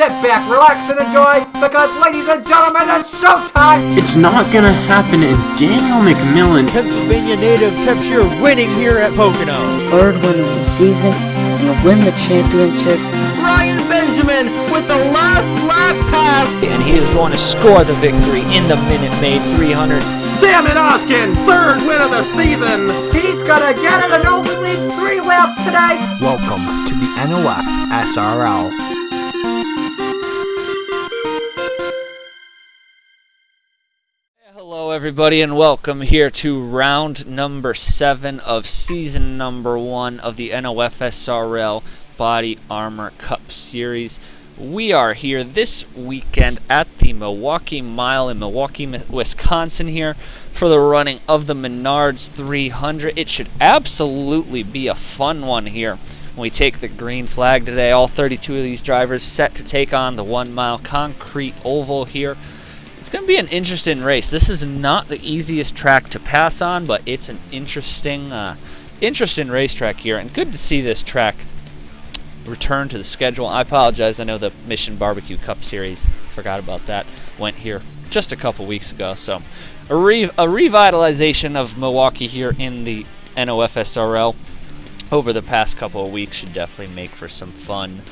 sit back, relax, and enjoy, because, ladies and gentlemen, it's showtime! It's not gonna happen, and Daniel McMillan, Pennsylvania native, kept here winning here at Pocono. Third win of the season, and win the championship. Ryan Benjamin with the last lap pass. And he is going to score the victory in the Minute Maid 300. Salmon Oskin, third win of the season. He's gonna get it and only leads 3 laps today. Welcome to the NOFSRL. Hello everybody and welcome here to round number 7 of season number 1 of the NOFSRL Body Armor Cup Series. We are here this weekend at the Milwaukee Mile in Milwaukee, Wisconsin here for the running of the Menards 300. It should absolutely be a fun one here when we take the green flag today. All 32 of these drivers set to take on the 1 mile concrete oval here. It's going to be an interesting race. This is not the easiest track to pass on, but it's an interesting racetrack here, and good to see this track return to the schedule. I apologize, I know the Mission Barbecue Cup Series, forgot about that, went here just a couple weeks ago. So a revitalization of Milwaukee here in the NOFSRL over the past couple of weeks should definitely make for some fun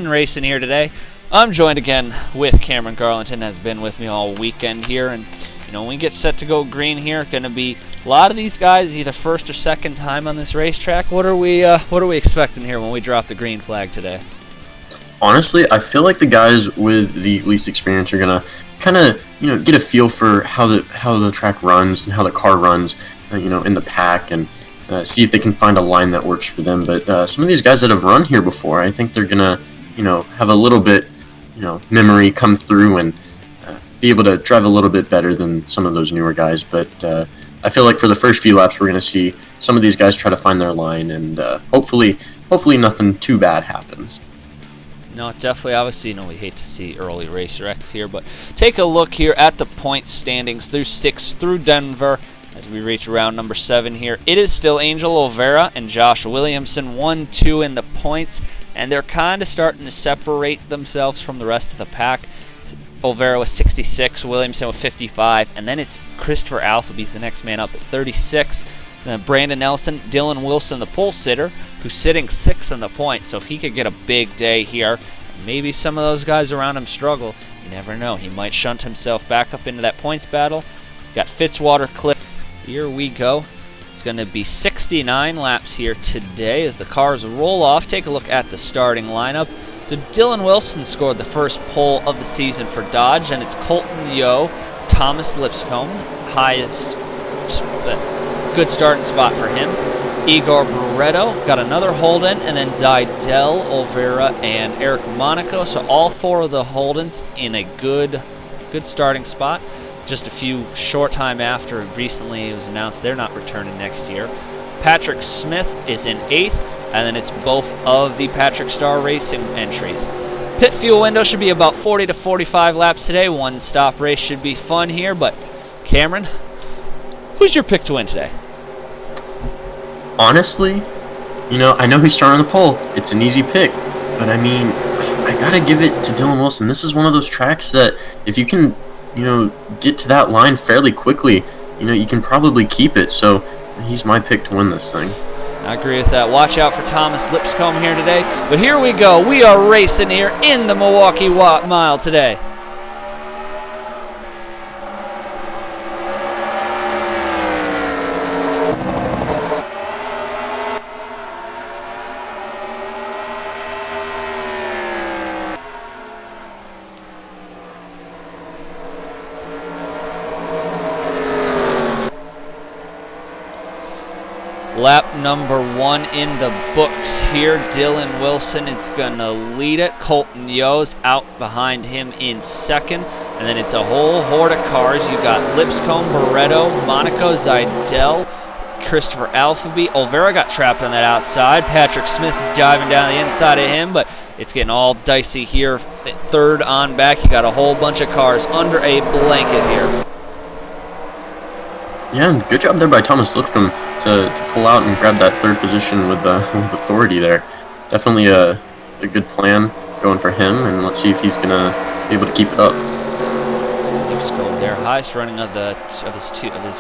racing here today. I'm joined again with Cameron Garlington, has been with me all weekend here, and you know, when we get set to go green here, going to be a lot of these guys either first or second time on this racetrack. What are we expecting here when we drop the green flag today? honestly, I feel like the guys with the least experience are gonna kind of, get a feel for how the track runs and how the car runs, in the pack, and see if they can find a line that works for them. But some of these guys that have run here before, I think they're gonna, have a little bit, memory come through and be able to drive a little bit better than some of those newer guys. But I feel like for the first few laps, we're gonna see some of these guys try to find their line, and hopefully nothing too bad happens. No, definitely. Obviously, we hate to see early race wrecks here, but take a look here at the point standings through 6 through Denver as we reach round number 7 here. It is still Angel Olvera and Josh Williamson 1-2 in the points, and they're kind of starting to separate themselves from the rest of the pack. Olvera with 66, Williamson with 55, and then it's Christopher Alphabe's the next man up at 36. Then Brandon Nelson, Dylan Wilson, the pole sitter, who's sitting 6th in the point. So if he could get a big day here, maybe some of those guys around him struggle. You never know. He might shunt himself back up into that points battle. Got Fitzwater Cliff. Here we go. It's going to be 69 laps here today as the cars roll off. Take a look at the starting lineup. So Dylan Wilson scored the first pole of the season for Dodge, and it's Colton Yo, Thomas Lipscomb, highest good starting spot for him. Igor Barreto got another Holden, and then Zydell, Olvera, and Eric Monaco. So all 4 of the Holdens in a good starting spot. Just a few short time after recently it was announced they're not returning next year. Patrick Smith is in 8th, and then it's both of the Patrick Star Racing entries. Pit fuel window should be about 40 to 45 laps today. 1 stop race should be fun here, but Cameron, who's your pick to win today? Honestly, I know he's starting on the pole. It's an easy pick, but I mean, I gotta give it to Dylan Wilson. This is one of those tracks that if you can, get to that line fairly quickly, you can probably keep it. So he's my pick to win this thing. I agree with that. Watch out for Thomas Lipscomb here today. But here we go. We are racing here in the Milwaukee Mile today. Lap number 1 in the books here. Dylan Wilson is going to lead it. Colton Yo's out behind him in 2nd. And then it's a whole horde of cars. You got Lipscomb, Barreto, Monaco, Zydell, Christopher Alphabe. Olvera got trapped on that outside. Patrick Smith's diving down the inside of him, but it's getting all dicey here. 3rd on back. You got a whole bunch of cars under a blanket here. Yeah, and good job there by Thomas Lipscomb to pull out and grab that 3rd position with authority there. Definitely a good plan. going for him, and let's see if he's gonna be able to keep it up. Lipscomb there, highest running of his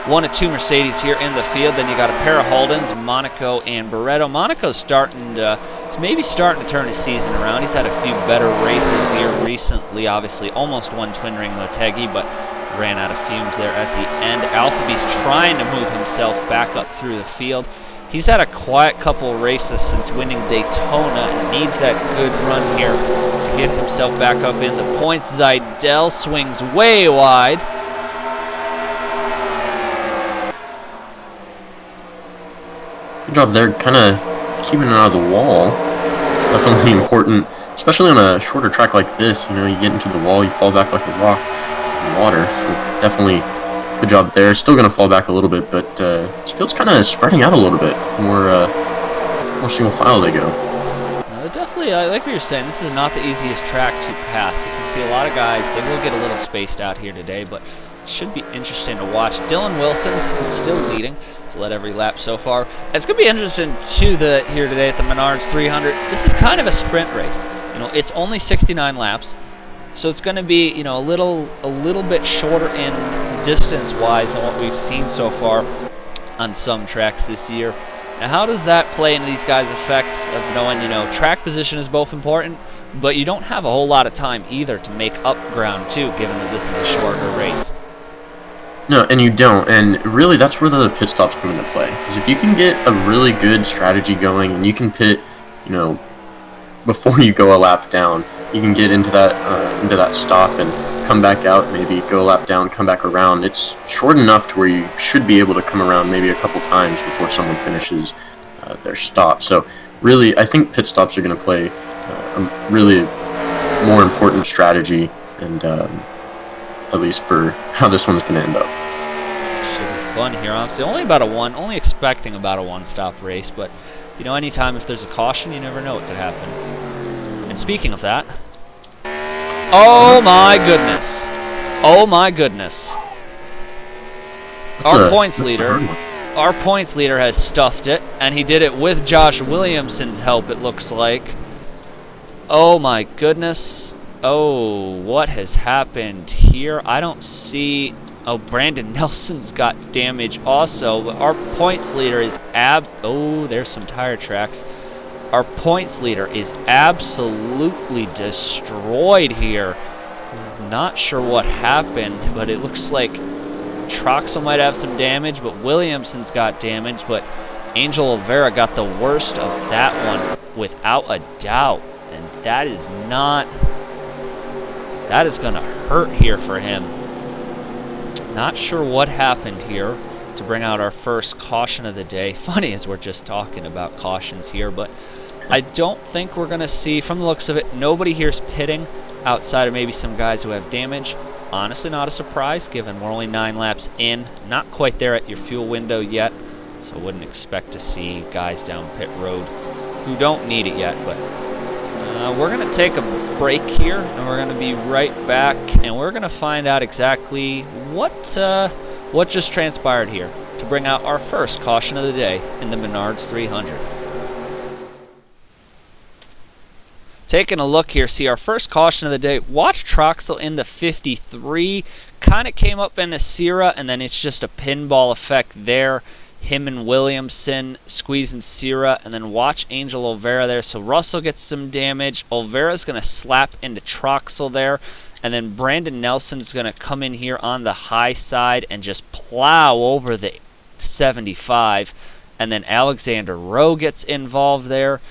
one of two Mercedes here in the field. Then you got a pair of Holdens, Monaco and Barretto. Monaco's starting to turn his season around. He's had a few better races here recently. Obviously, almost won Twin Ring Motegi, but ran out of fumes there at the end. Alphabee's trying to move himself back up through the field. He's had a quiet couple races since winning Daytona and needs that good run here to get himself back up in the points. Zidell swings way wide. Good job there, kind of keeping it out of the wall. Definitely important, especially on a shorter track like this. You know, you get into the wall, you fall back like a rock in water. So definitely good job there. Still going to fall back a little bit, but this field's kind of spreading out a little bit. More single file they go. Definitely, I like what you're saying. This is not the easiest track to pass. You can see a lot of guys, they will get a little spaced out here today, but it should be interesting to watch. Dylan Wilson's still leading. He's led every lap so far. It's going to be interesting here today at the Menards 300. This is kind of a sprint race. You know, it's only 69 laps, so it's going to be, you know, a little bit shorter in distance-wise than what we've seen so far on some tracks this year. Now, how does that play into these guys' effects of knowing, you know, track position is both important, but you don't have a whole lot of time either to make up ground too, given that this is a shorter race. No, and you don't, and really that's where the pit stops come into play. Because if you can get a really good strategy going, and you can pit, you know, before you go a lap down, you can get into that stop and come back out, maybe go a lap down, come back around. It's short enough to where you should be able to come around maybe a couple times before someone finishes their stop. So really, I think pit stops are going to play a really more important strategy, and at least for how this one's going to end up. Should be fun here, honestly. Only expecting about a one-stop race, but you know, anytime if there's a caution, you never know what could happen. And speaking of that, oh my goodness! Oh my goodness! Our points leader has stuffed it, and he did it with Josh Williamson's help, it looks like. Oh my goodness. Oh, what has happened here? I don't see... Oh, Brandon Nelson's got damage also, but our points leader is oh, there's some tire tracks. Our points leader is absolutely destroyed here. Not sure what happened, but it looks like Troxel might have some damage, but Williamson's got damage, but Angel Oliveira got the worst of that one without a doubt, and that is going to hurt here for him. Not sure what happened here to bring out our first caution of the day. Funny as we're just talking about cautions here, but I don't think we're going to see, from the looks of it, nobody here's pitting outside of maybe some guys who have damage. Honestly, not a surprise, given we're only 9 laps in. Not quite there at your fuel window yet, so I wouldn't expect to see guys down pit road who don't need it yet, but we're going to take a break here, and we're going to be right back, and we're going to find out exactly what just transpired here to bring out our first caution of the day in the Menards 300. Taking a look here, see our first caution of the day. Watch Troxel in the 53. Kind of came up in a Sierra, and then it's just a pinball effect there. Him and Williamson squeezing Sierra, and then watch Angel Oliveira there. So Russell gets some damage. Oliveira's going to slap into Troxel there, and then Brandon Nelson's going to come in here on the high side and just plow over the 75, and then Alexander Rowe gets involved there.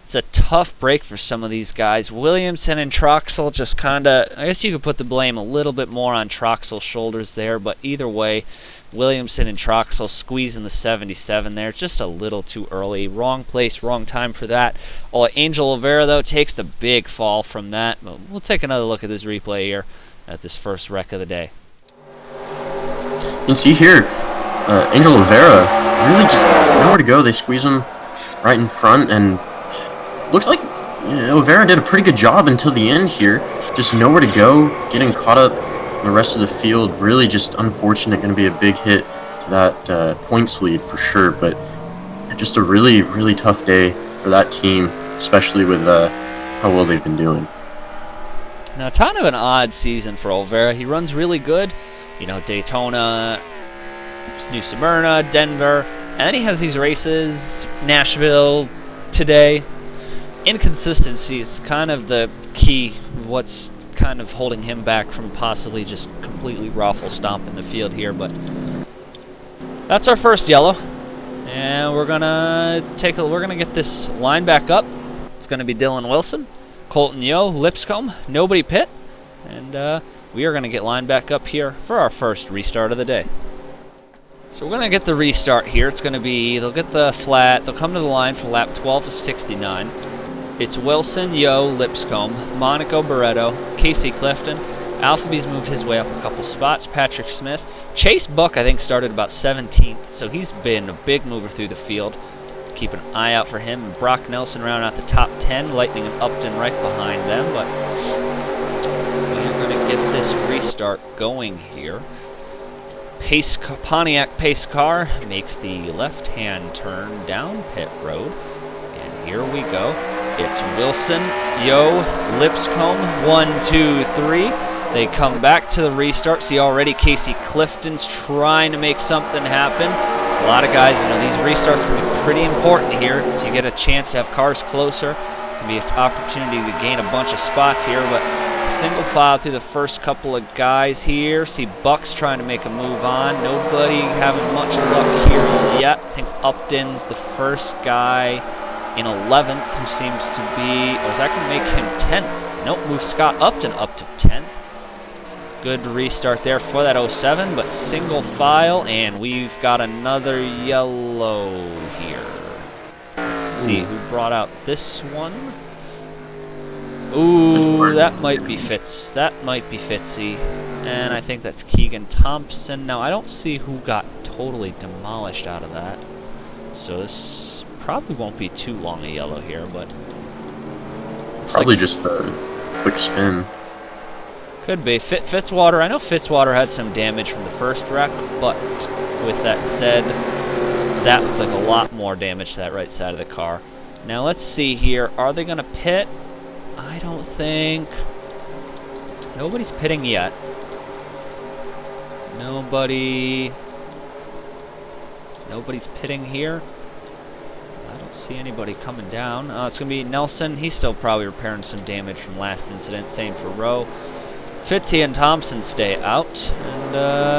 It's a tough break for some of these guys. Williamson and Troxel just kind of, I guess you could put the blame a little bit more on Troxel's shoulders there, but either way, Williamson and Troxel squeezing the 77 there. Just a little too early. Wrong place, wrong time for that. Angel Oliveira, though, takes the big fall from that. But we'll take another look at this replay here at this first wreck of the day. You can see here, Angel Oliveira really just nowhere to go. They squeeze him right in front, and looked like Oliveira did a pretty good job until the end here. Just nowhere to go, getting caught up in the rest of the field. Really just unfortunate, going to be a big hit to that points lead for sure. But just a really, really tough day for that team, especially with how how well they've been doing. Now, kind of an odd season for Olvera. He runs really good, you know, Daytona, New Smyrna, Denver, and then he has these races, Nashville, today. Inconsistency is kind of the key, what's kind of holding him back from possibly just completely raffle stomping the field here, but that's our first yellow. And we're gonna get this line back up. It's gonna be Dylan Wilson, Colton Yo, Lipscomb, nobody pit, and we are gonna get line back up here for our first restart of the day. So we're gonna get the restart here. It's gonna be, they'll get the flat, they'll come to the line for lap 12 of 69. It's Wilson, Yo, Lipscomb, Monaco, Barreto, Casey Clifton. Alphabee's moved his way up a couple spots. Patrick Smith. Chase Buck, I think, started about 17th, so he's been a big mover through the field. Keep an eye out for him. Brock Nelson round out the top 10. Lightning and Upton right behind them, but we're going to get this restart going here. Pontiac pace car makes the left-hand turn down pit road, and here we go. It's Wilson, Yo, Lipscomb, 1, 2, 3. They come back to the restart. See already Casey Clifton's trying to make something happen. A lot of guys, you know, these restarts can be pretty important here. If you get a chance to have cars closer, it can be an opportunity to gain a bunch of spots here, but single file through the first couple of guys here. See Bucks trying to make a move on. Nobody having much luck here yet. I think Upton's the first guy in 11th who seems to be, is that going to make him 10th? Nope, move Scott Upton up to 10th. Good restart there for that 07, but single file, and we've got another yellow here. Let's see who brought out this one. Ooh, that might be Fitz. That might be Fitzy. And I think that's Keegan Thompson. Now, I don't see who got totally demolished out of that. So this probably won't be too long a yellow here, but Probably like just a quick spin. Could be. Fitzwater, I know Fitzwater had some damage from the first wreck, but with that said, that looked like a lot more damage to that right side of the car. Now let's see here. Are they going to pit? I don't think. Nobody's pitting yet. Nobody's pitting here. I don't see anybody coming down. It's going to be Nelson. He's still probably repairing some damage from last incident. Same for Rowe. Fitzy and Thompson stay out, and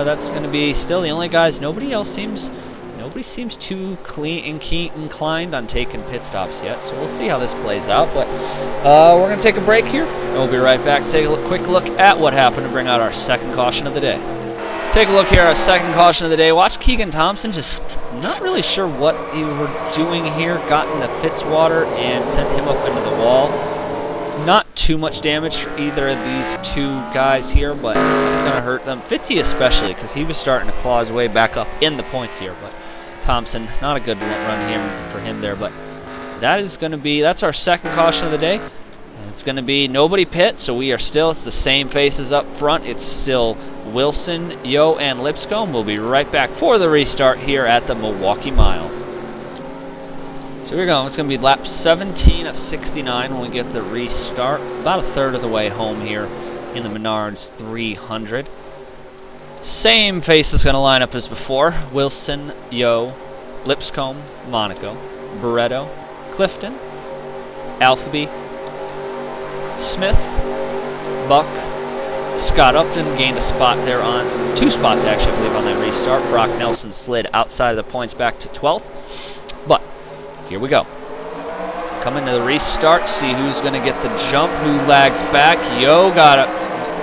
that's going to be still the only guys. Nobody seems too inclined on taking pit stops yet, so we'll see how this plays out. But we're going to take a break here, and we'll be right back to take a quick look at what happened to bring out our second caution of the day. Take a look here, our second caution of the day. Watch Keegan Thompson, just not really sure what he were doing here. Got into Fitzwater and sent him up into the wall. Not too much damage for either of these two guys here, but it's going to hurt them. Fitzy especially, because he was starting to claw his way back up in the points here. But Thompson, not a good run for him there. But that is going to be, that's our second caution of the day. And it's going to be nobody pit, so we are still, it's the same faces up front. It's still Wilson, Yo, and Lipscomb. We'll be right back for the restart here at the Milwaukee Mile. So here we go. It's going to be lap 17 of 69 when we get the restart. About a third of the way home here in the Menards 300. Same face is going to line up as before. Wilson, Yo, Lipscomb, Monaco, Barreto, Clifton, Alphabee, Smith, Buck, Scott Upton gained a spot there on, 2 spots actually I believe on that restart. Brock Nelson slid outside of the points back to 12th. But here we go. Coming to the restart, see who's going to get the jump, who lags back.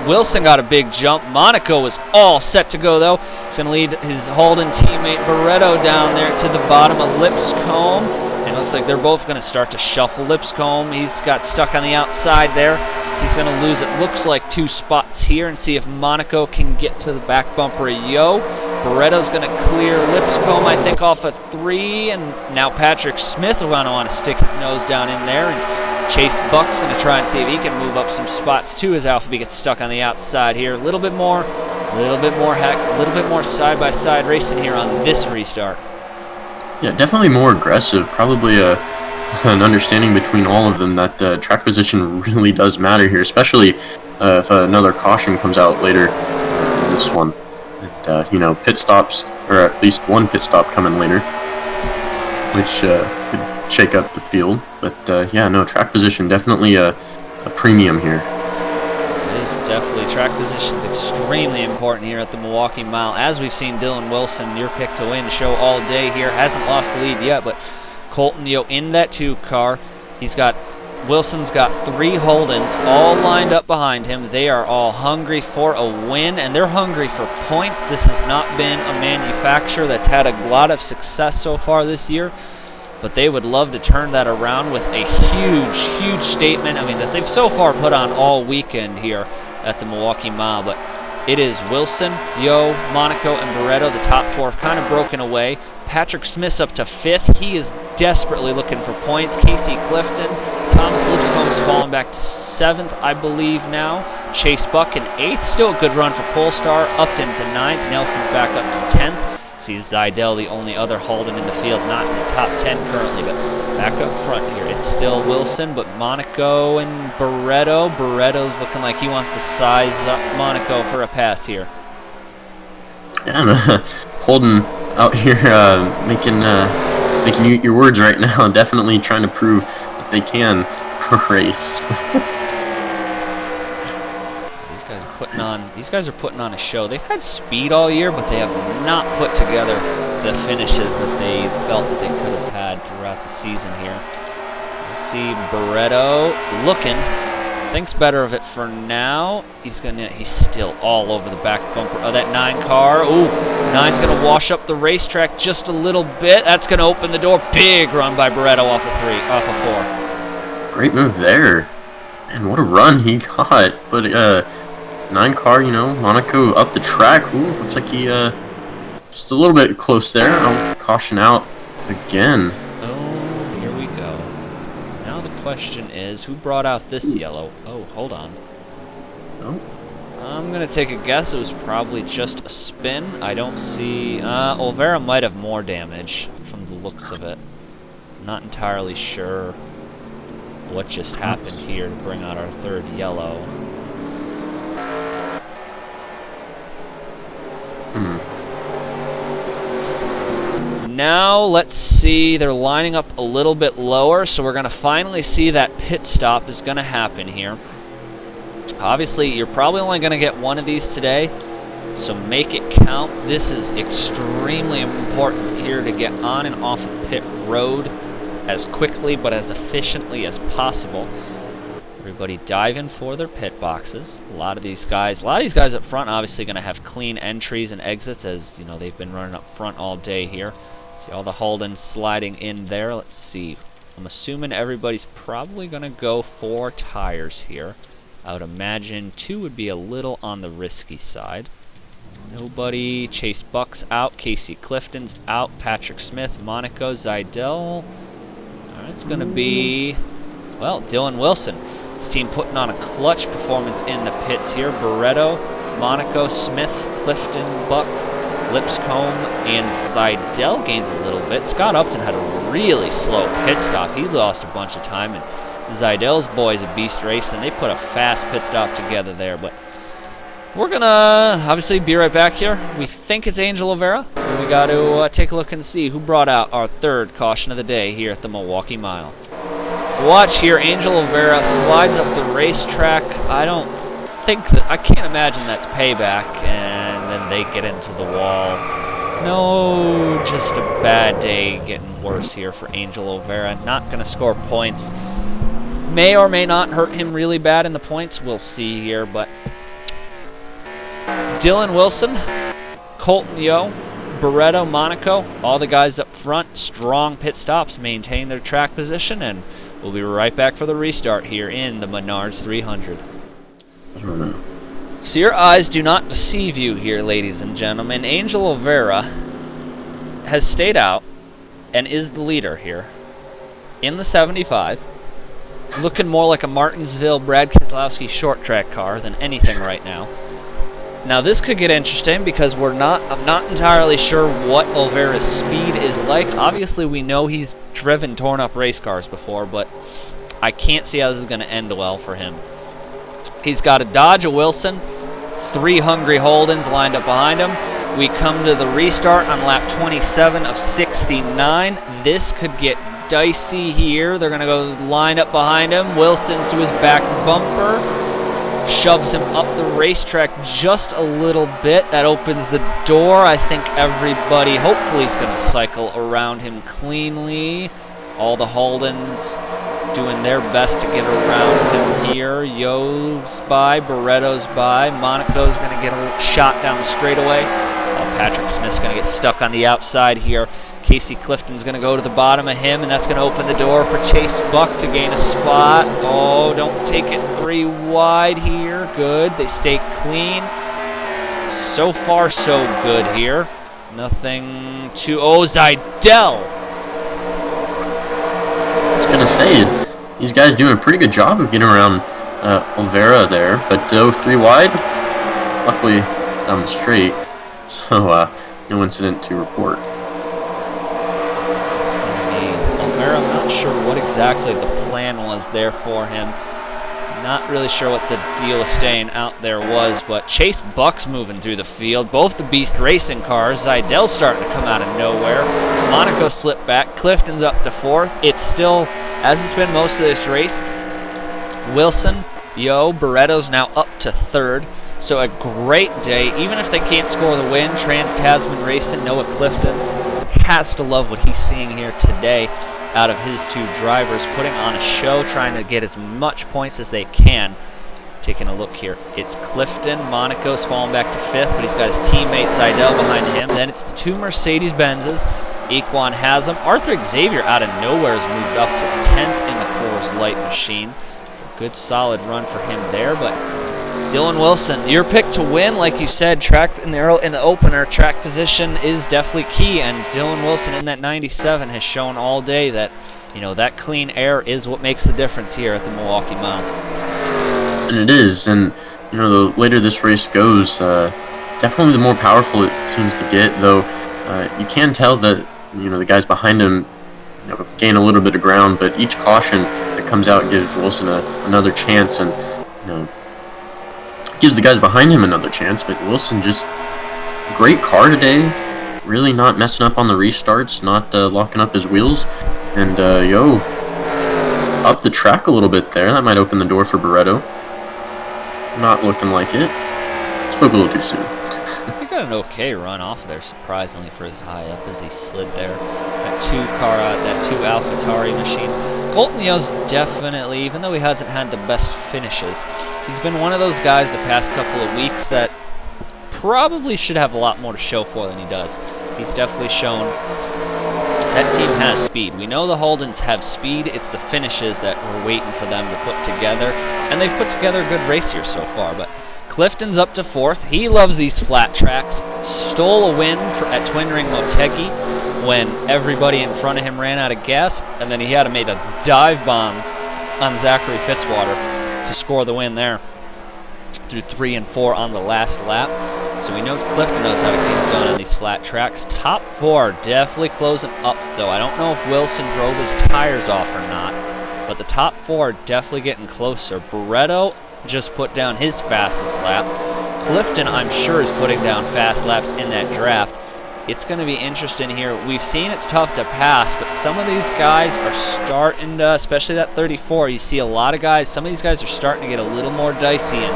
Wilson got a big jump. Monaco was all set to go, though. He's going to lead his Holden teammate Barreto down there to the bottom of Lipscomb. And it looks like they're both going to start to shuffle. Lipscomb, he's got stuck on the outside there. He's going to lose, it looks like, 2 spots here, and see if Monaco can get to the back bumper of Yo. Barreto's going to clear Lipscomb, I think, off of 3, and now Patrick Smith will want to stick his nose down in there, and Chase Buck's going to try and see if he can move up some spots too as Alphabee gets stuck on the outside here. A little bit more side-by-side racing here on this restart. Yeah, definitely more aggressive. Probably a an understanding between all of them that track position really does matter here, especially if another caution comes out later in this one. And, you know, pit stops, or at least one pit stop coming later, which could shake up the field. But yeah, no, track position definitely a premium here. It is definitely. Track position's extremely important here at the Milwaukee Mile. As we've seen Dylan Wilson, your pick to win, show all day here. Hasn't lost the lead yet, but Colton Yo in that 2 car. Wilson's got 3 Holdens all lined up behind him. They are all hungry for a win, and they're hungry for points. This has not been a manufacturer that's had a lot of success so far this year, but they would love to turn that around with a huge, huge statement. I mean, that they've so far put on all weekend here at the Milwaukee Mile, but it is Wilson, Yo, Monaco, and Barreto. The top 4 have kind of broken away. Patrick Smith's up to 5th. He is desperately looking for points. Casey Clifton, Thomas Lipscomb's fallen back to 7th, I believe now. Chase Buck in 8th. Still a good run for Polestar. Upton to 9th. Nelson's back up to 10th. Sees Zidell, the only other Holden in the field, not in the top 10 currently, but back up front here. It's still Wilson, but Monaco and Barreto. Barreto's looking like he wants to size up Monaco for a pass here. Yeah, Holden out here making you eat your words right now. Definitely trying to prove that they can race. These guys are putting on a show. They've had speed all year, but they have not put together the finishes that they felt that they could have had throughout the season here. You see Barreto looking, thinks better of it for now. He's still all over the back bumper of that 9 car. Ooh, 9's gonna wash up the racetrack just a little bit. That's gonna open the door. Big run by Barreto off of 4. Great move there. And what a run he got. But 9 car, you know, Monaco up the track. Ooh, looks like he just a little bit close there. I'll caution out again. Oh, here we go. Now the question is, who brought out this yellow? Oh, hold on. Oh. I'm gonna take a guess. It was probably just a spin. I don't see. Olvera might have more damage from the looks of it. Not entirely sure what just happened here to bring out our 3rd yellow. Now let's see, they're lining up a little bit lower, so we're going to finally see that pit stop is going to happen here. Obviously, you're probably only going to get one of these today, so make it count. This is extremely important here to get on and off of pit road as quickly but as efficiently as possible. Everybody diving for their pit boxes. A lot of these guys up front obviously going to have clean entries and exits, as you know they've been running up front all day here. See all the Holdens sliding in there. Let's see. I'm assuming everybody's probably going to go 4 tires here. I would imagine 2 would be a little on the risky side. Nobody. Chase Buck's out. Casey Clifton's out. Patrick Smith, Monaco, Zidell. Alright, it's going to be, well, Dylan Wilson. His team putting on a clutch performance in the pits here. Barreto, Monaco, Smith, Clifton, Buck, Lipscomb, and Zidell gains a little bit. Scott Upton had a really slow pit stop. He lost a bunch of time, and Zidell's boys a beast racing. They put a fast pit stop together there, but we're gonna obviously be right back here. We think it's Angel Olvera. We got to take a look and see who brought out our 3rd caution of the day here at the Milwaukee Mile. So watch here, Angel Olvera slides up the racetrack. I can't imagine that's payback, and then they get into the wall. No, just a bad day getting worse here for Angel Olvera. Not going to score points. May or may not hurt him really bad in the points. We'll see here, but Dylan Wilson, Colton Yo, Barreto, Monaco, all the guys up front, strong pit stops, maintain their track position, and we'll be right back for the restart here in the Menards 300. So your eyes do not deceive you here, ladies and gentlemen. Angel Olvera has stayed out and is the leader here in the 75. Looking more like a Martinsville Brad Keselowski short track car than anything right now. Now this could get interesting because I'm not entirely sure what Olvera's speed is like. Obviously we know he's driven torn up race cars before, but I can't see how this is going to end well for him. He's got a Dodge, a Wilson, 3 hungry Holdens lined up behind him. We come to the restart on lap 27 of 69. This could get dicey here. They're going to go line up behind him. Wilson's to his back bumper. Shoves him up the racetrack just a little bit. That opens the door. I think everybody hopefully is going to cycle around him cleanly. All the Holdens doing their best to get around him here. Yo's by, Barretto's by. Monaco's going to get a shot down the straightaway. Patrick Smith's going to get stuck on the outside here. Casey Clifton's going to go to the bottom of him, and that's going to open the door for Chase Buck to gain a spot. Oh, don't take it 3 wide here. Good. They stay clean. So far, so good here. Nothing to... Oh, Zidell! I was going to say, these guys doing a pretty good job of getting around Olvera there, but 3 wide. Luckily, down the straight. So, no incident to report. It's going to be Olvera. I'm not sure what exactly the plan was there for him. Not really sure what the deal with staying out there was, but Chase Buck's moving through the field. Both the Beast Racing cars. Zidell's starting to come out of nowhere. Monaco slipped back. Clifton's up to 4th. It's still, as it's been most of this race, Wilson, Yo, Barretto's now up to 3rd. So a great day. Even if they can't score the win, Trans-Tasman Racing, Noah Clifton has to love what he's seeing here today out of his 2 drivers, putting on a show, trying to get as much points as they can. Taking a look here, it's Clifton. Monaco's falling back to 5th, but he's got his teammate Zidell behind him. Then it's the 2 Mercedes-Benzes. Equan has them. Arthur Xavier out of nowhere has moved up to 10th in the Coors Light machine. So good solid run for him there, but Dylan Wilson, your pick to win, like you said, track in the opener, track position is definitely key, and Dylan Wilson in that 97 has shown all day that, you know, that clean air is what makes the difference here at the Milwaukee Mile. And it is, and you know, the later this race goes, definitely the more powerful it seems to get. Though you can tell that, you know, the guys behind him, you know, gain a little bit of ground, but each caution that comes out gives Wilson another chance, and you know, gives the guys behind him another chance. But Wilson, just great car today, really not messing up on the restarts, not locking up his wheels, and Yo up the track a little bit there. That might open the door for Barretto. Not looking like it. Spoke a little too soon. He got an okay run off there, surprisingly, for as high up as he slid there. That 2 AlphaTauri machine. Colton Yo's definitely, even though he hasn't had the best finishes, he's been one of those guys the past couple of weeks that probably should have a lot more to show for than he does. He's definitely shown that team has speed. We know the Holdens have speed. It's the finishes that we're waiting for them to put together, and they've put together a good race here so far. But Clifton's up to 4th. He loves these flat tracks. Stole a win at Twin Ring Motegi when everybody in front of him ran out of gas, and then he had to make a dive bomb on Zachary Fitzwater to score the win there through 3 and 4 on the last lap. So we know Clifton knows how to get it done on these flat tracks. Top 4 definitely closing up, though. I don't know if Wilson drove his tires off or not, but the top 4 are definitely getting closer. Barretto just put down his fastest lap. Clifton, I'm sure, is putting down fast laps in that draft. It's going to be interesting here. We've seen it's tough to pass, but some of these guys are starting to, especially that 34, you see a lot of guys, some of these guys are starting to get a little more dicey, and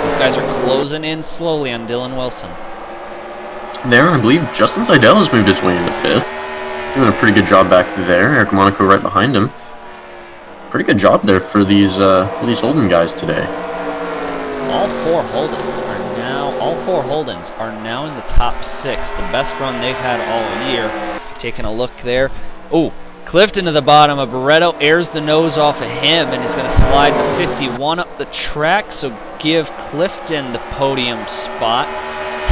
these guys are closing in slowly on Dylan Wilson. There, I believe Justin Zidell has moved his way into 5th. Doing a pretty good job back there. Eric Monaco right behind him. Pretty good job there for these Holden guys today. All four Holdens are now in the top 6, the best run they've had all year. Taking a look there. Oh, Clifton to the bottom of Barretto, airs the nose off of him, and is going to slide the 51 up the track, so give Clifton the podium spot.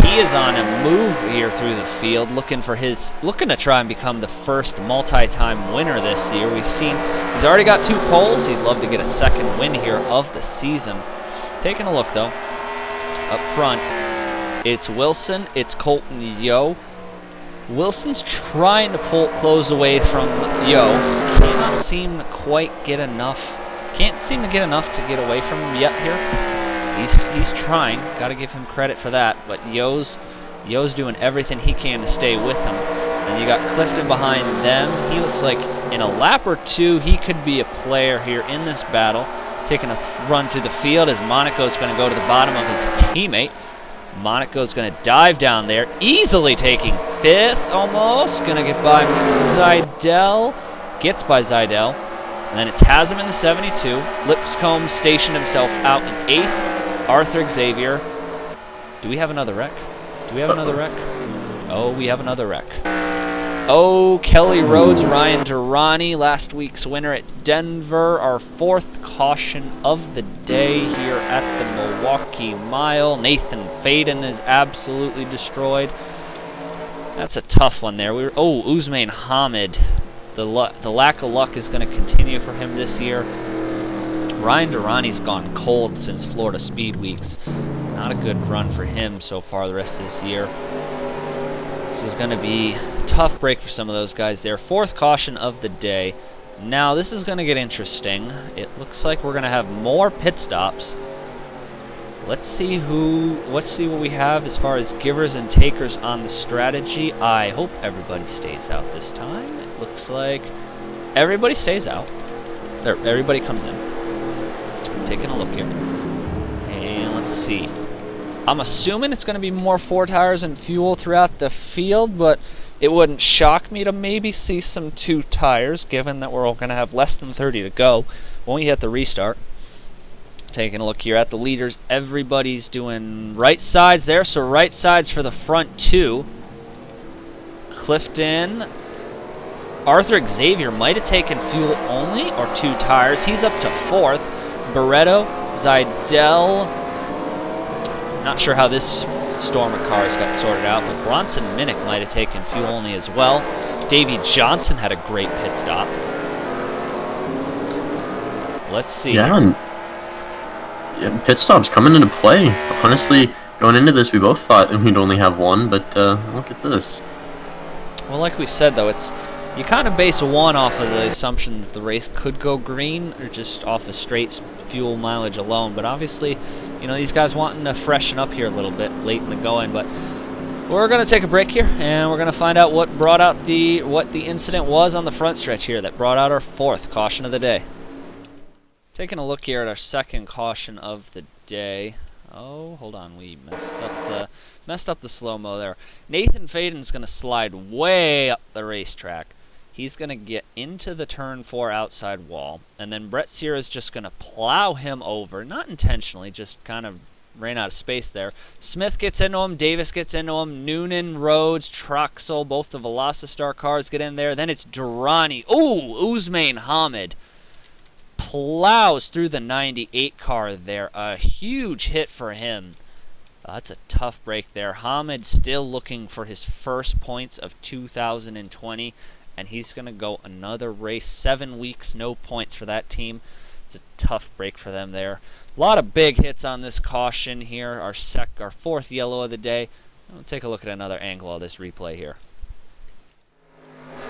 He is on a move here through the field, looking to try and become the first multi-time winner this year. We've seen he's already got 2 poles. He'd love to get a second win here of the season. Taking a look though, up front, It's Wilson. It's Colton Yo. Wilson's trying to close away from Yo. Cannot seem to quite get enough. Can't seem to get enough to get away from him yet here. He's trying. Got to give him credit for that. But Yo's doing everything he can to stay with him. And you got Clifton behind them. He looks like in a lap or two he could be a player here in this battle. Taking a run through the field as Monaco's going to go to the bottom of his teammate. Monaco's going to dive down there, easily taking 5th almost. Going to get by Zidell. Gets by Zidell. And then it's Haslam in the 72. Lipscomb stationed himself out in 8th. Arthur Xavier. Do we have another wreck? Do we have another wreck? Oh, we have another wreck. Oh, Kelly Rhodes, Ryan Durrani, last week's winner at Denver. Our 4th caution of the day here at the Milwaukee Mile. Nathan Faden is absolutely destroyed. That's a tough one there. Usman Hamid. The lack of luck is going to continue for him this year. Ryan Durrani's gone cold since Florida Speed Weeks. Not a good run for him so far the rest of this year. This is going to be a tough break for some of those guys there. 4th caution of the day. Now this is going to get interesting. It looks like we're going to have more pit stops. Let's see what we have as far as givers and takers on the strategy. I hope everybody stays out this time. It looks like everybody stays out. Everybody comes in. Taking a look here. And let's see. I'm assuming it's going to be more 4 tires and fuel throughout the field, but it wouldn't shock me to maybe see some 2 tires, given that we're all going to have less than 30 to go when we hit the restart. Taking a look here at the leaders, everybody's doing right sides there, so right sides for the front 2. Clifton. Arthur Xavier might have taken fuel only or 2 tires. He's up to 4th. Barreto, Zidell. Not sure how this storm of cars got sorted out, but Bronson Minnick might have taken fuel only as well. Davey Johnson had a great pit stop. Let's see. Yeah, pit stops coming into play. Honestly, going into this, we both thought we'd only have 1, but look at this. Well, like we said, though, you kind of base 1 off of the assumption that the race could go green, or just off of straight fuel mileage alone. But obviously, you know, these guys wanting to freshen up here a little bit late in the going. But we're going to take a break here, and we're going to find out what the incident was on the front stretch here that brought out our 4th caution of the day. Taking a look here at our 2nd caution of the day. Oh, hold on, we messed up the slow-mo there. Nathan Faden's going to slide way up the racetrack. He's going to get into the turn 4 outside wall, and then Brett Sierra's just going to plow him over, not intentionally, just kind of ran out of space there. Smith gets into him, Davis gets into him, Noonan, Rhodes, Troxel, both the Velocitar cars get in there. Then it's Durrani. Ooh, Usman Hamid plows through the 98 car there. A huge hit for him. That's a tough break there. Hamid still looking for his first points of 2020. And he's going to go another race. 7 weeks, no points for that team. It's a tough break for them there. A lot of big hits on this caution here. Our 4th yellow of the day. We'll take a look at another angle of this replay here.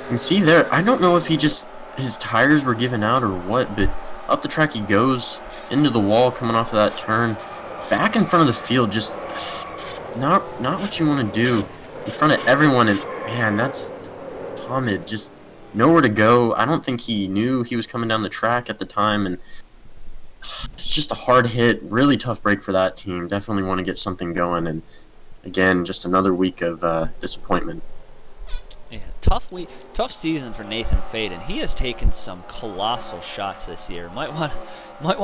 You see there, I don't know if his tires were given out or what, but up the track he goes, into the wall coming off of that turn. Back in front of the field, just not what you want to do. In front of everyone, and man, that's Hamid, just nowhere to go. I don't think he knew he was coming down the track at the time, and it's just a hard hit, really tough break for that team. Definitely want to get something going, and again, just another week of disappointment. Yeah, tough season for Nathan Faden. He has taken some colossal shots this year. Might want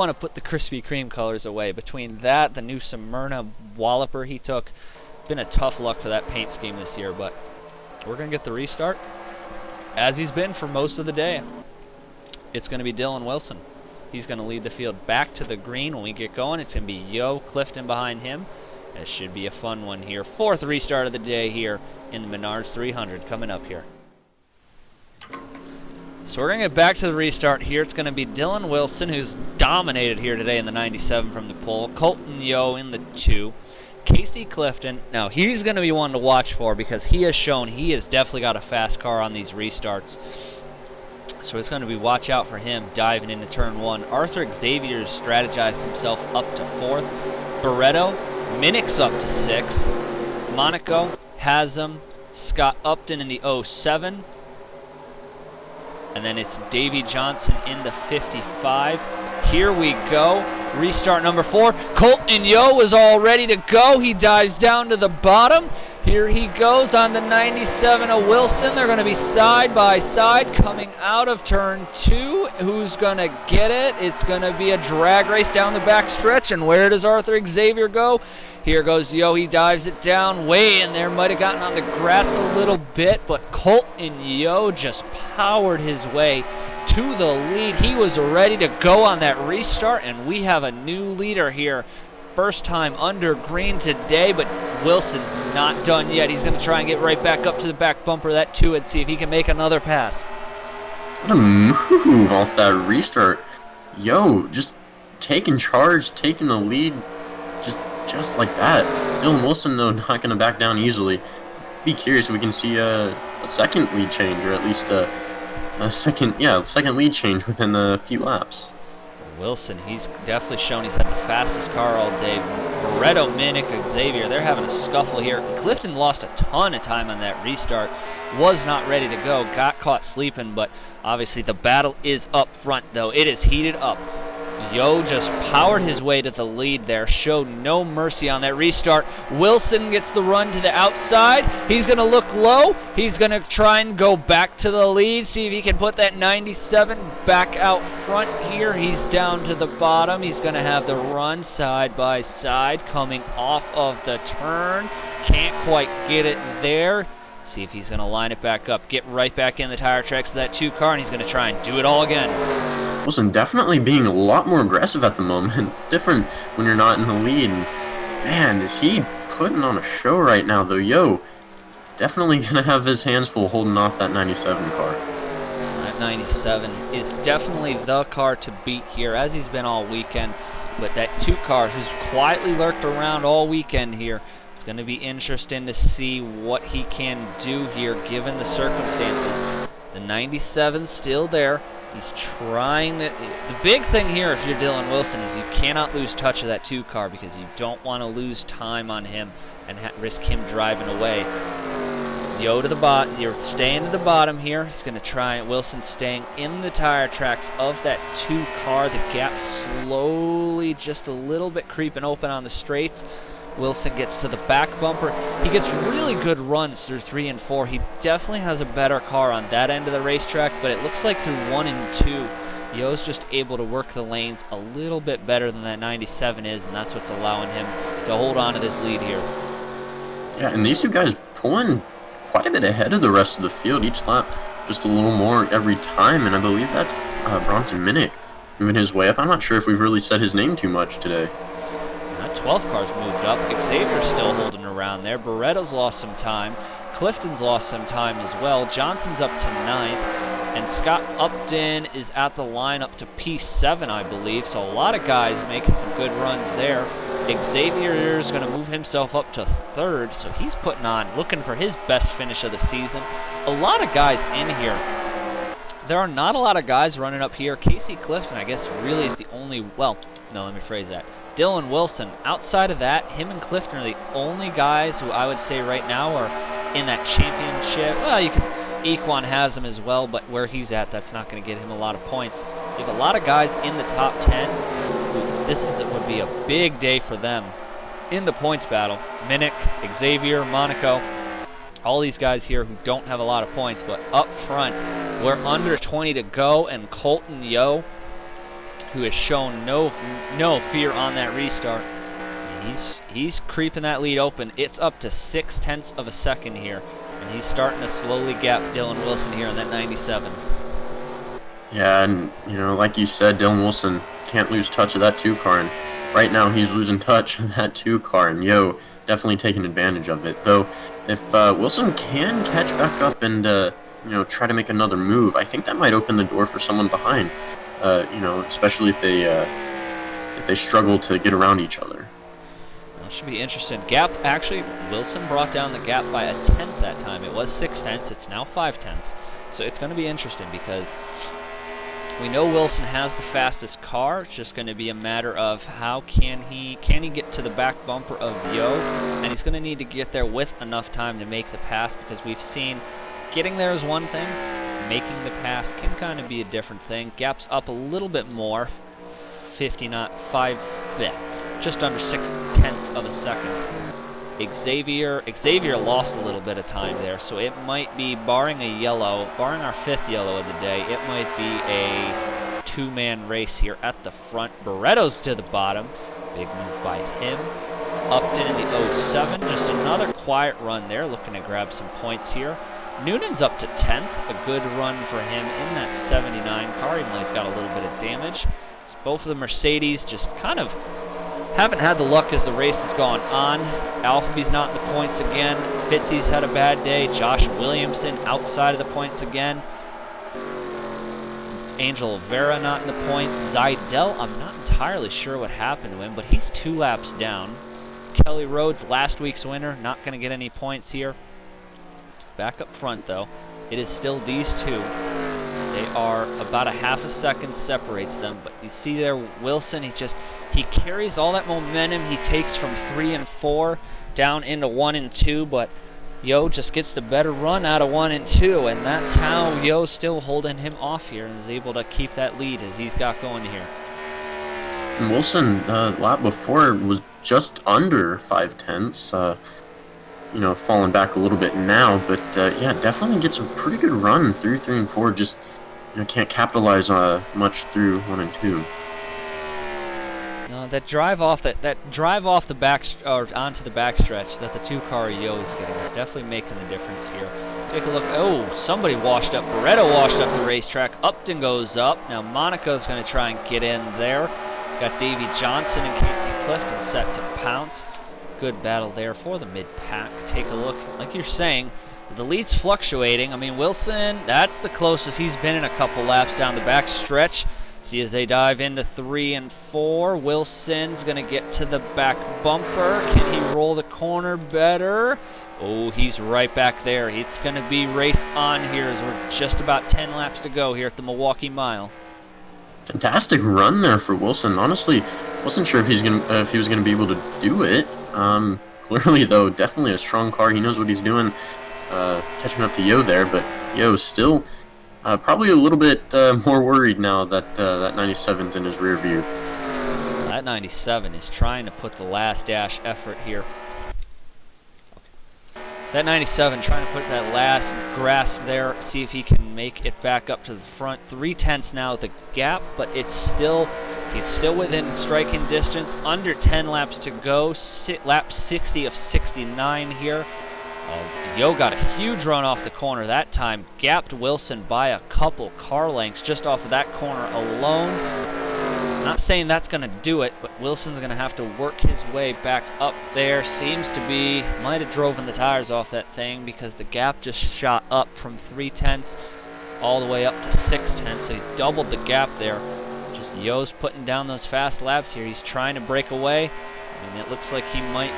to put the Krispy Kreme colors away. Between that, the new Smyrna Walloper he took, been a tough luck for that paint scheme this year. But we're gonna get the restart, as he's been for most of the day. It's going to be Dylan Wilson. He's going to lead the field back to the green when we get going. It's going to be Yo Clifton behind him. This should be a fun one here. 4th restart of the day here in the Menards 300 coming up here. So we're going to get back to the restart here. It's going to be Dylan Wilson, who's dominated here today in the 97 from the pole. Colton Yo in the 2. Casey Clifton, now he's going to be one to watch for because he has shown he has definitely got a fast car on these restarts. So it's going to be watch out for him diving into turn 1. Arthur Xavier strategized himself up to 4th. Barretto, Minnick's up to 6th. Monaco, Hasm, Scott Upton in the 07. And then it's Davey Johnson in the 55. Here we go. Restart number 4. Colton Yo was all ready to go. He dives down to the bottom. Here he goes on the 97 of Wilson. They're going to be side by side coming out of turn 2. Who's going to get it? It's going to be a drag race down the back stretch. And where does Arthur Xavier go? Here goes Yo. He dives it down way in there. Might have gotten on the grass a little bit, but Colton Yo just powered his way to the lead. He was ready to go on that restart, and we have a new leader here. First time under green today, but Wilson's not done yet. He's going to try and get right back up to the back bumper of that 2 and see if he can make another pass. What a move off that restart. Yo, just taking charge, taking the lead, just like that. Dylan Wilson, though, not going to back down easily. Be curious if we can see a second lead change, or at least a second lead change within a few laps. Wilson, he's definitely shown he's had the fastest car all day. Barretto, Minnick, Xavier, they're having a scuffle here. Clifton lost a ton of time on that restart. Was not ready to go. Got caught sleeping, but obviously the battle is up front, though. It is heated up. Yo just powered his way to the lead there. Showed no mercy on that restart. Wilson gets the run to the outside. He's going to look low. He's going to try and go back to the lead. See if he can put that 97 back out front here. He's down to the bottom. He's going to have the run side by side coming off of the turn. Can't quite get it there. See if he's going to line it back up. Get right back in the tire tracks of that 2 car, and he's going to try and do it all again. Wilson definitely being a lot more aggressive at the moment. It's different when you're not in the lead. And man, is he putting on a show right now, though. Yo, definitely going to have his hands full holding off that 97 car. That 97 is definitely the car to beat here, as he's been all weekend. But that 2 car, who's quietly lurked around all weekend here, it's going to be interesting to see what he can do here, given the circumstances. The 97's still there. He's trying to... The big thing here, if you're Dylan Wilson, is you cannot lose touch of that 2 car because you don't want to lose time on him and risk him driving away. Yo to the bottom. You're staying to the bottom here. He's going to try. Wilson staying in the tire tracks of that 2 car. The gap slowly, just a little bit creeping open on the straights. Wilson gets to the back bumper. He gets really good runs through 3 and 4. He definitely has a better car on that end of the racetrack, but it looks like through 1 and 2, Yo's just able to work the lanes a little bit better than that 97 is, and that's what's allowing him to hold on to this lead here. Yeah, and these 2 guys pulling quite a bit ahead of the rest of the field each lap, just a little more every time, and I believe that's Bronson Minnick moving his way up. I'm not sure if we've really said his name too much today. 12 cars moved up. Xavier's still holding around there. Barretto's lost some time. Clifton's lost some time as well. Johnson's up to 9th. And Scott Upton is at the line up to P7, I believe. So a lot of guys making some good runs there. Xavier is going to move himself up to 3rd. So he's putting on, looking for his best finish of the season. A lot of guys in here. There are not a lot of guys running up here. Casey Clifton, I guess, really is the only... Well, no, let me phrase that. Dylan Wilson, outside of that, him and Clifton are the only guys who I would say right now are in that championship. Well, you can Equan has him as well, but where he's at, that's not going to get him a lot of points. You have a lot of guys in the top 10. This would be a big day for them in the points battle. Minnick, Xavier, Monaco, all these guys here who don't have a lot of points, but up front, we're under 20 to go, and Colton Yo, who has shown no fear on that restart. He's creeping that lead open. It's up to 0.6 of a second here, and he's starting to slowly gap Dylan Wilson here on that 97. Yeah, and like you said, Dylan Wilson can't lose touch of that 2 car, and right now he's losing touch of that 2 car, and Yo definitely taking advantage of it. Though, if Wilson can catch back up and try to make another move, I think that might open the door for someone behind. Especially if they struggle to get around each other. That should be interesting. Gap, actually, Wilson brought down the gap by 1/10 that time. It was 6/10. It's now 5/10. So it's going to be interesting because we know Wilson has the fastest car. It's just going to be a matter of how can he get to the back bumper of Yo, and he's going to need to get there with enough time to make the pass, because we've seen getting there is one thing, making the pass can kind of be a different thing. Gap's up a little bit more, just under 6/10 of a second. Xavier lost a little bit of time there, so it might be, barring our 5th yellow of the day, it might be a 2-man race here at the front. Barretto's to the bottom. Big move by him. Upton in the 07. Just another quiet run there, looking to grab some points here. Noonan's up to 10th. A good run for him in that 79 car, even though he's got a little bit of damage. So both of the Mercedes just kind of haven't had the luck as the race has gone on. Alphabee's not in the points again. Fitzy's had a bad day. Josh Williamson outside of the points again. Angel Vera not in the points. Zidell, I'm not entirely sure what happened to him, but he's 2 laps down. Kelly Rhodes, last week's winner, not going to get any points here. Back up front, though, it is still these two. They are about a half a second separates them, but you see there Wilson, he carries all that momentum he takes from 3 and 4 down into 1 and 2, but Yo just gets the better run out of 1 and 2, and that's how Yo's still holding him off here and is able to keep that lead as he's got going here. And Wilson, lap before, was just under 5/10. Falling back a little bit now, but yeah, definitely gets a pretty good run through 3 and 4. Just can't capitalize much through 1 and 2. No, that drive off the back or onto the backstretch that the 2-car Yo is getting is definitely making the difference here. Take a look. Oh, somebody washed up. Barretto washed up the racetrack. Upton goes up. Now Monaco's going to try and get in there. Got Davey Johnson and Casey Clifton set to pounce. Good battle there for the mid-pack. Take a look. Like you're saying, the lead's fluctuating. I mean, Wilson, that's the closest he's been in a couple laps down the back stretch. See, as they dive into 3 and 4, Wilson's going to get to the back bumper. Can he roll the corner better? Oh, he's right back there. It's going to be race on here as we're just about 10 laps to go here at the Milwaukee Mile. Fantastic run there for Wilson. Honestly, wasn't sure if he was gonna be able to do it. Clearly, though, definitely a strong car. He knows what he's doing. Catching up to Yo there, but Yo still probably a little bit more worried now that that 97's in his rear view. That 97 is trying to put the last dash effort here. That 97 trying to put that last grasp there, see if he can make it back up to the front. 3/10 now the gap, but he's still within striking distance. Under 10 laps to go. Lap 60 of 69 here. Yo got a huge run off the corner that time. Gapped Wilson by a couple car lengths just off of that corner alone. Not saying that's going to do it, but Wilson's going to have to work his way back up there. Seems to be, might have driven the tires off that thing because the gap just shot up from 3/10 all the way up to 6/10, so he doubled the gap there. Just Yo's putting down those fast laps here. He's trying to break away, and it looks like he might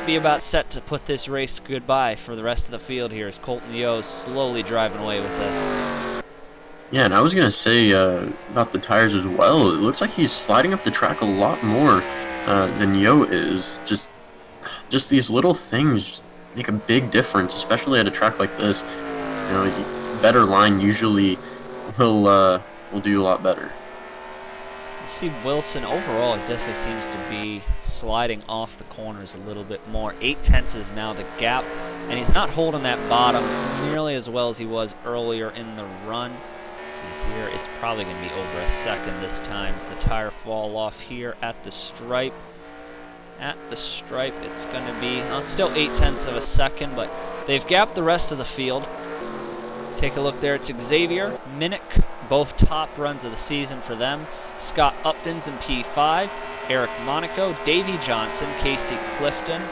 be about set to put this race goodbye for the rest of the field here as Colton Yo's slowly driving away with this. Yeah, and I was going to say about the tires as well. It looks like he's sliding up the track a lot more than Yo is. Just these little things make a big difference, especially at a track like this. Better line usually will do a lot better. You see Wilson overall, it definitely seems to be sliding off the corners a little bit more. 8/10 is now the gap, and he's not holding that bottom nearly as well as he was earlier in the run. Here, it's probably going to be over a second this time. The tire fall off here at the stripe. At the stripe, it's going to be still 8/10 of a second, but they've gapped the rest of the field. Take a look there. It's Xavier, Minnick, both top runs of the season for them. Scott Upton's in P5, Eric Monaco, Davey Johnson, Casey Clifton.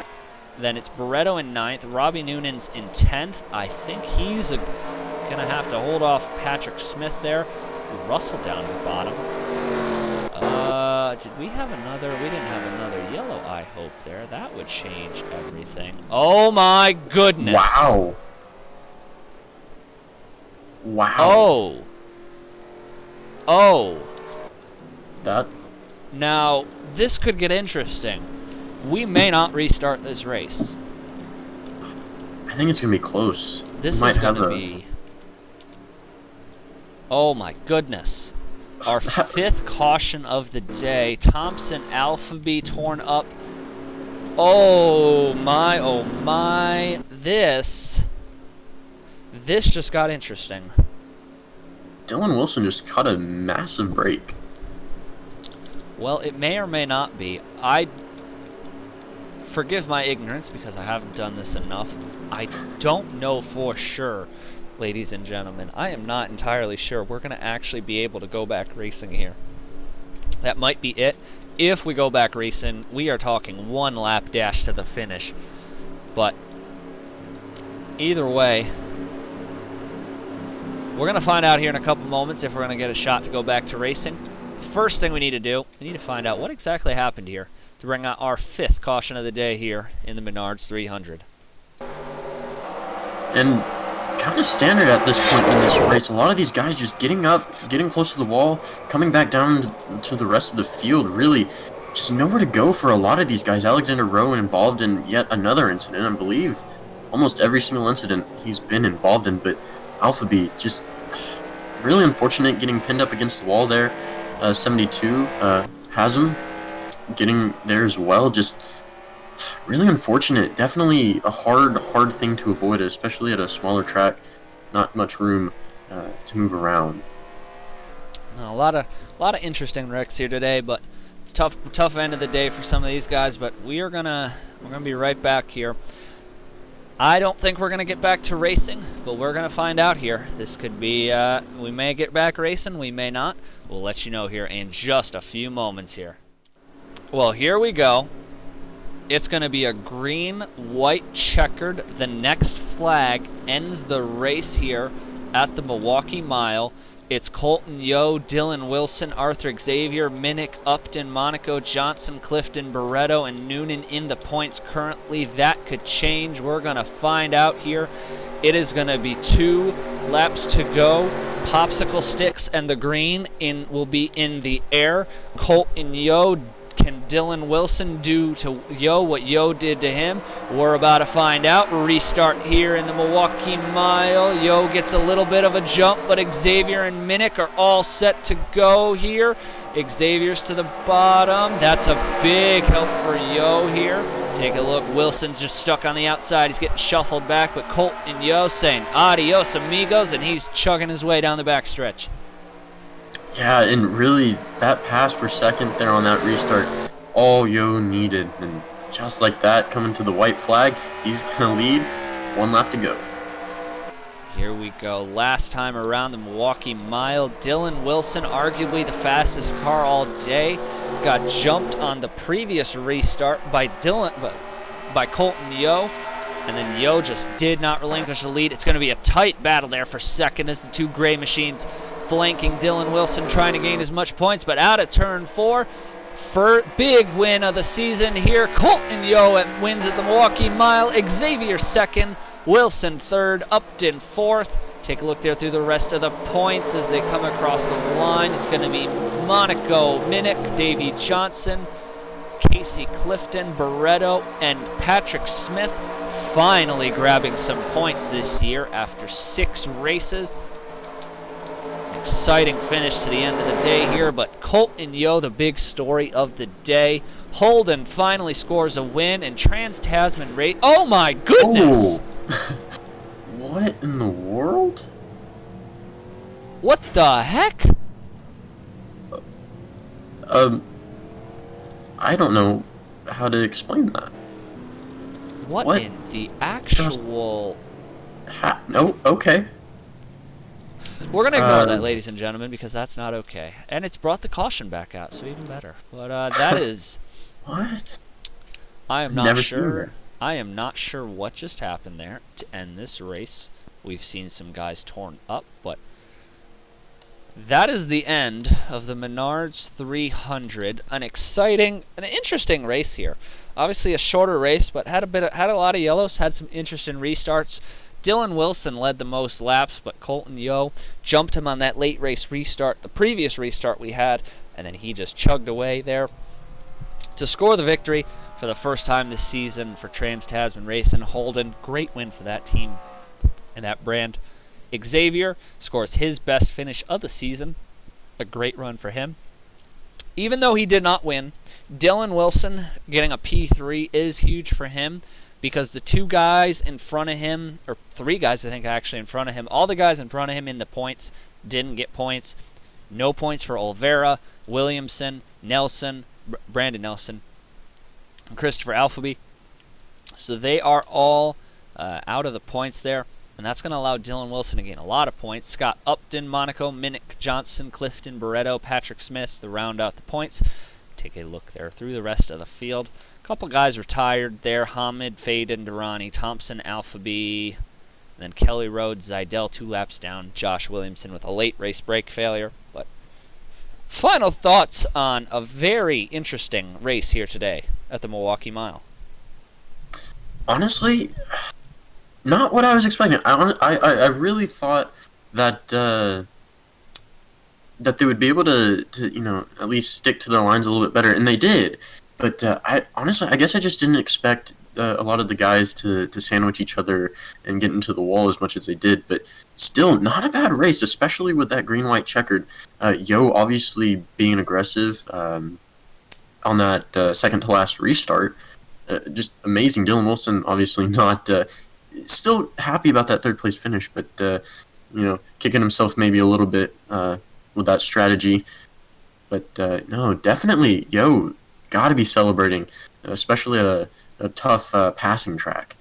Then it's Barretto in 9th, Robbie Noonan's in 10th. I think he's going to have to hold off Patrick Smith there. Russell down to the bottom. Did we have another? We didn't have another yellow. I hope there. That would change everything. Oh my goodness. Wow. Wow. Oh. Oh. That. Now, this could get interesting. We may not restart this race. I think it's going to be close. This Might is going have to be... Oh my goodness. Our fifth caution of the day. Thompson Alphabet torn up. Oh my. This just got interesting. Dylan Wilson just cut a massive break. Well, it may or may not be. I forgive my ignorance because I haven't done this enough. I don't know for sure, ladies and gentlemen. I am not entirely sure we're going to actually be able to go back racing here. That might be it. If we go back racing, we are talking 1 lap dash to the finish. But either way, we're going to find out here in a couple moments if we're going to get a shot to go back to racing. First thing we need to do, we need to find out what exactly happened here to bring out our 5th caution of the day here in the Menards 300. And kind of standard at this point in this race. A lot of these guys just getting up, getting close to the wall, coming back down to the rest of the field. Really, just nowhere to go for a lot of these guys. Alexander Rowe involved in yet another incident. I believe almost every single incident he's been involved in. But Alphabet just really unfortunate getting pinned up against the wall there. 72 has him getting there as well. Just really unfortunate. Definitely a hard thing to avoid, especially at a smaller track. Not much room to move around. A lot of interesting wrecks here today, but it's tough end of the day for some of these guys. But we're gonna be right back here. I don't think we're gonna get back to racing, but we're gonna find out here. This could be we may get back racing, we may not. We'll let you know here in just a few moments here. Well, here we go. It's going to be a green, white checkered. The next flag ends the race here at the Milwaukee Mile. It's Colton Yo, Dylan Wilson, Arthur Xavier, Minnick, Upton, Monaco, Johnson, Clifton, Barreto, and Noonan in the points currently. That could change. We're going to find out here. It is going to be 2 laps to go. Popsicle sticks and the green will be in the air. Colton Yo, can Dylan Wilson do to Yo what Yo did to him? We're about to find out. Restart here in the Milwaukee Mile. Yo gets a little bit of a jump, but Xavier and Minnick are all set to go here. Xavier's to the bottom. That's a big help for Yo here. Take a look. Wilson's just stuck on the outside. He's getting shuffled back, but Colt and Yo saying adios amigos, and he's chugging his way down the backstretch. Yeah, and really, that pass for second there on that restart, all Yo needed. And just like that, coming to the white flag, he's going to lead. 1 lap to go. Here we go. Last time around the Milwaukee Mile, Dylan Wilson, arguably the fastest car all day, got jumped on the previous restart by Colton Yo, and then Yo just did not relinquish the lead. It's going to be a tight battle there for second as the 2 gray machines flanking Dylan Wilson, trying to gain as much points, but out of turn 4, for big win of the season here. Colton Yo wins at the Milwaukee Mile. Xavier second, Wilson third, Upton fourth. Take a look there through the rest of the points as they come across the line. It's going to be Monaco, Minnick, Davey Johnson, Casey Clifton, Barreto, and Patrick Smith finally grabbing some points this year after 6 races. Exciting finish to the end of the day here, but Colton Yo, the big story of the day. Holden finally scores a win, and Trans-Tasman race. Oh my goodness! Oh. What in the world? What the heck? I don't know how to explain that. What in the actual... No, okay. We're going to ignore that, ladies and gentlemen, because that's not okay. And it's brought the caution back out, so even better. But that is... What? I am not sure. I am not sure what just happened there to end this race. We've seen some guys torn up, but that is the end of the Menards 300. An interesting race here. obviously a shorter race, but had a lot of yellows, had some interesting restarts. Dylan Wilson led the most laps, but Colton Yo jumped him on that late race restart, the previous restart we had, and then he just chugged away there to score the victory for the first time this season for Trans-Tasman Racing. Holden, great win for that team and that brand. Xavier scores his best finish of the season, a great run for him. Even though he did not win, Dylan Wilson getting a P3 is huge for him, because the 2 guys in front of him, or 3 guys I think actually in front of him, all the guys in front of him in the points didn't get points. No points for Olvera, Williamson, Nelson, Brandon Nelson, and Christopher Alphaby. So they are all out of the points there, and that's going to allow Dylan Wilson to gain a lot of points. Scott Upton, Monaco, Minnick Johnson, Clifton Barreto, Patrick Smith to round out the points. Take a look there through the rest of the field. Couple guys retired there: Hamid, Faden, Durrani, Thompson, Alphaby, and then Kelly Rhodes, Zidell 2 laps down, Josh Williamson with a late race brake failure. But final thoughts on a very interesting race here today at the Milwaukee Mile. Honestly, not what I was expecting. I really thought that that they would be able to at least stick to their lines a little bit better, and they did. But I guess I just didn't expect a lot of the guys to sandwich each other and get into the wall as much as they did. But still, not a bad race, especially with that green-white checkered. Yo obviously being aggressive on that second-to-last restart. Just amazing. Dylan Wilson obviously not still happy about that third-place finish, but kicking himself maybe a little bit with that strategy. But no, definitely, Yo got to be celebrating, especially at a tough passing track.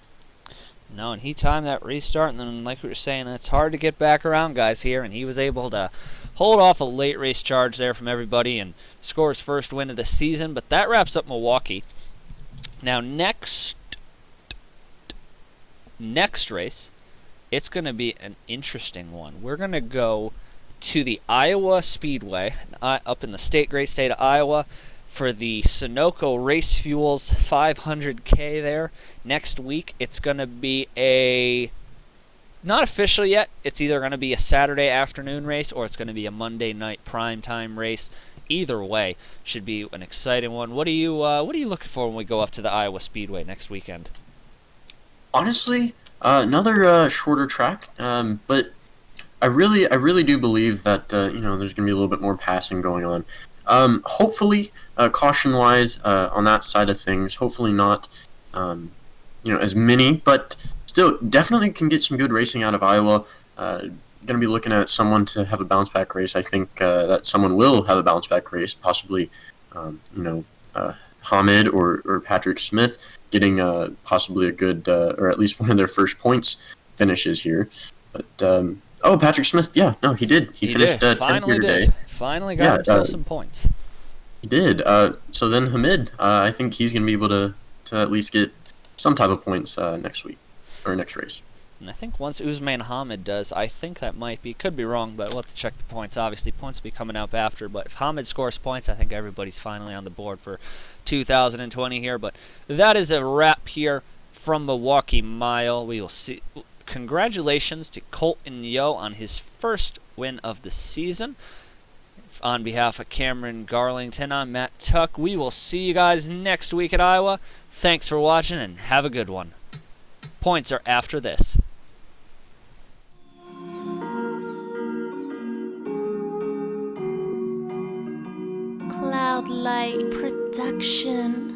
No, and he timed that restart, and then, like we were saying, it's hard to get back around guys here, and he was able to hold off a late race charge there from everybody and score his first win of the season. But that wraps up Milwaukee. Now, next race, it's going to be an interesting one. We're going to go to the Iowa Speedway, up in the great state of Iowa, for the Sunoco Race Fuels 500K there. Next week, it's going to be not official yet, it's either going to be a Saturday afternoon race or it's going to be a Monday night primetime race. Either way, should be an exciting one. What are you looking for when we go up to the Iowa Speedway next weekend? Honestly, another shorter track, but I really do believe that there's going to be a little bit more passing going on. Hopefully, caution-wise on that side of things, hopefully not as many, but still definitely can get some good racing out of Iowa. Going to be looking at someone to have a bounce-back race. I think that someone will have a bounce-back race, possibly Hamid or Patrick Smith getting possibly a good, or at least one of their first points finishes here. But Patrick Smith, he did. He finished 10th here today. Finally got himself some points. He did. So then Hamid, I think he's going to be able to at least get some type of points next week or next race. And I think once Usman Hamid does, I think that might be, could be wrong, but we'll have to check the points. Obviously, points will be coming up after, but if Hamid scores points, I think everybody's finally on the board for 2020 here. But that is a wrap here from Milwaukee Mile. We will see. Congratulations to Colton Yo on his first win of the season. On behalf of Cameron Garlington, I'm Matt Tuck. We will see you guys next week at Iowa. Thanks for watching and have a good one. Points are after this. Cloudlight Production.